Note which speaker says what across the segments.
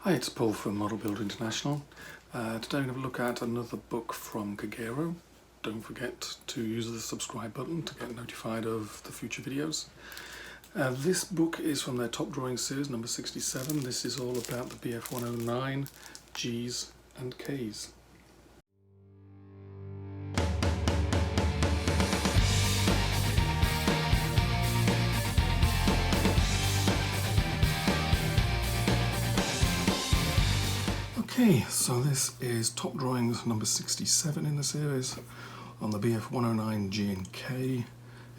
Speaker 1: Hi, it's Paul from Model Builder International. Today I'm going to look at another book from Kagero. Don't forget to use the subscribe button to get notified of the future videos. This book is from their TopDrawing series, number 67. This is all about the BF109 Gs and Ks. Okay, so this is TopDrawings number 67 in the series on the BF109 G and K.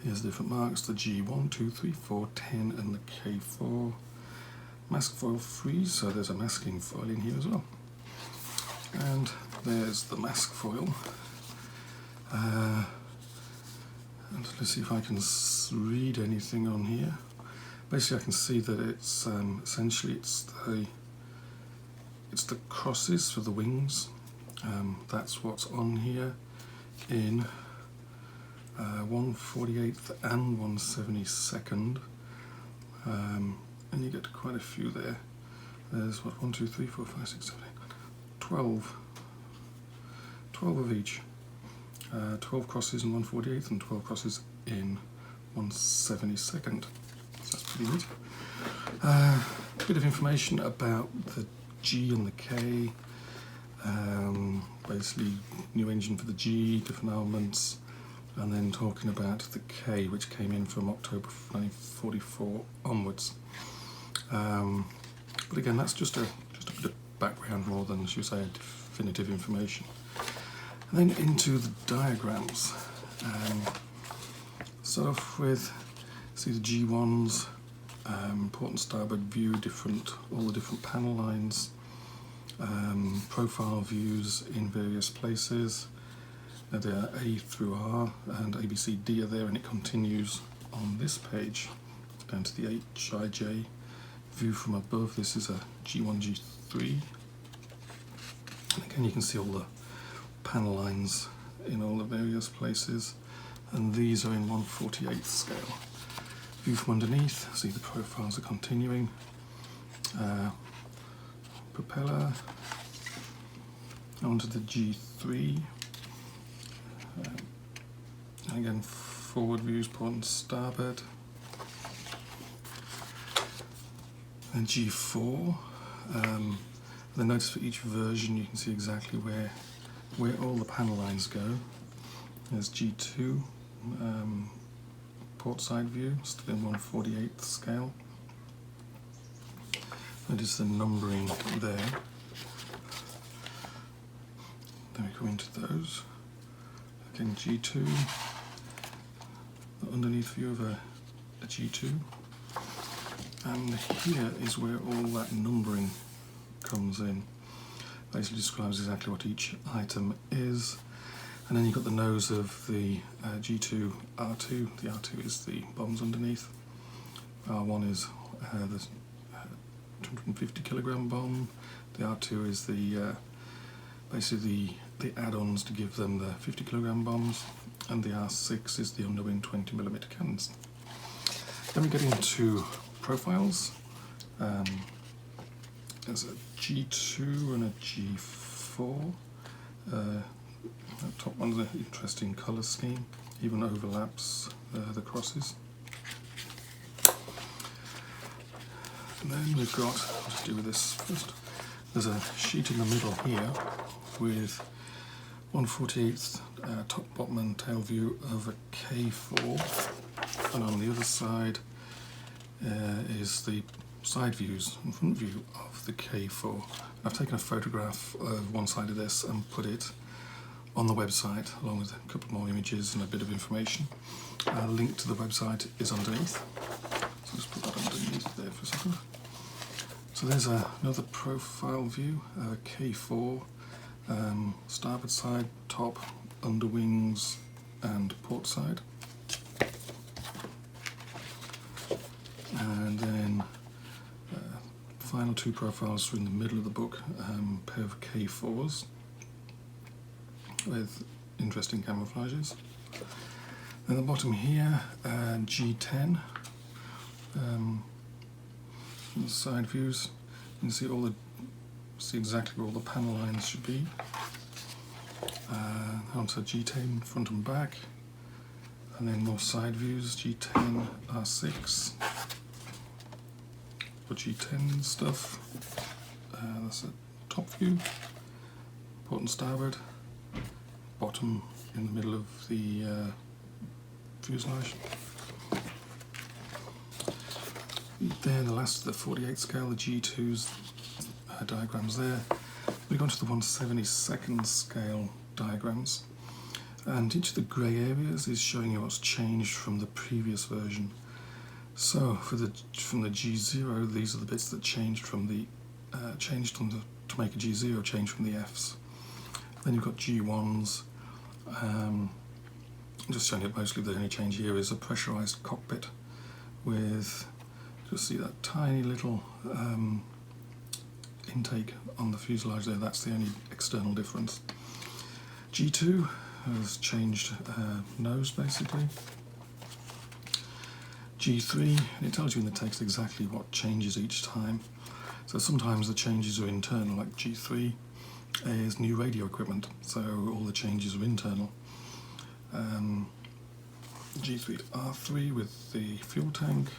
Speaker 1: Here's the different marks, the G1, 2, 3, 4, 10 and the K4. Mask foil free, so there's a masking foil in here as well. And there's the mask foil. And let's see if I can read anything on here. Basically I can see that it's essentially it's the crosses for the wings. That's what's on here in 1/48th and 1/72nd. And you get quite a few there. There's what, 1, 2, 3, 4, 5, 6, 7, 8, 9, 12. 12 of each. 12 crosses in 1/48th and 12 crosses in 1/72nd. So that's pretty neat. A bit of information about the G and the K, basically new engine for the G, different elements, and then talking about the K, which came in from October 1944 onwards. But again, that's just a bit of background more than, should we say, definitive information. And then into the diagrams. Start off with, see the G1s, important starboard view, all the different panel lines, profile views in various places. There are A through R and A, B, C, D are there, and it continues on this page down to the H, I, J view from above. This is a G1, G3. And again, you can see all the panel lines in all the various places, and these are in 1/48th scale. View from underneath, see the profiles are continuing. Propeller, onto the G3. Again, forward views, port and starboard. And G4. Then notice for each version you can see exactly where all the panel lines go. There's G2. Port side view, still in 1/48th scale. Notice the numbering there. Then we go into those. Again, G2. The underneath view of a G2. And here is where all that numbering comes in. Basically describes exactly what each item is. And then you've got the nose of the G2 R2. The R2 is the bombs underneath. R1 is the 250 kilogram bomb. The R2 is the basically the add-ons to give them the 50 kilogram bombs. And the R6 is the underwing 20mm cannons. Then we get into profiles. There's a G2 and a G4. The top one's an interesting colour scheme, even overlaps the crosses. And then we've got, I'll just deal with this first. There's a sheet in the middle here with 1/48th top, bottom and tail view of a K4, and on the other side is the side views and front view of the K4. I've taken a photograph of one side of this and put it on the website, along with a couple more images and a bit of information. A link to the website is underneath. So just put that underneath there for a second. So there's another profile view, K4, starboard side, top, underwings and port side. And then final two profiles are in the middle of the book, pair of K4s with interesting camouflages. At the bottom here, G10, the side views. You can see all the see exactly where all the panel lines should be. Onto G10 front and back, and then more side views, G10 R6 for G10 stuff. That's a top view, port and starboard, bottom in the middle of the fuselage. Then the last of the 48 scale, the G2's diagrams there. We go on to the 1/72 scale diagrams, and each of the grey areas is showing you what's changed from the previous version. So from the G0, these are the bits that changed from the to make a G0 change from the Fs. Then you've got G1s. Just showing it mostly. The only change here is a pressurized cockpit with, just see that tiny little intake on the fuselage there. That's the only external difference. G2 has changed nose basically. G3, it tells you in the text exactly what changes each time. So sometimes the changes are internal, like G3 is new radio equipment, so all the changes are internal. G3 R3 with the fuel tank.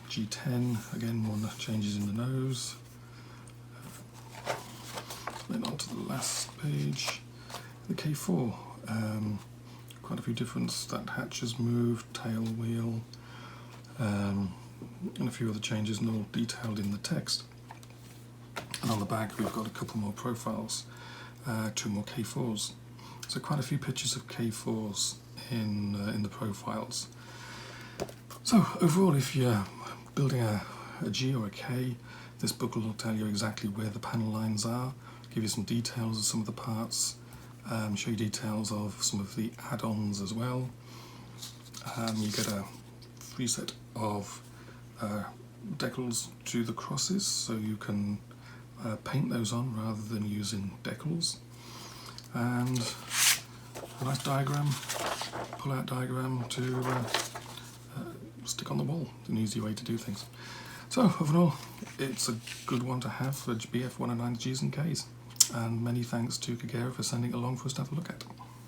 Speaker 1: G10, again, more changes in the nose. Then on to the last page, the K4. Quite a few different, that hatch has moved, tail wheel, and a few other changes, and all detailed in the text. And on the back we've got a couple more profiles, 2 more K4s. So quite a few pictures of K4s in the profiles. So overall, if you're building a G or a K, this book will tell you exactly where the panel lines are, give you some details of some of the parts, show you details of some of the add-ons as well. You get a free set of decals to the crosses, so you can paint those on rather than using decals. And a nice diagram, pull-out diagram to stick on the wall. An easy way to do things. So overall, it's a good one to have for BF 109 Gs and Ks. And many thanks to Kagero for sending it along for us to have a look at.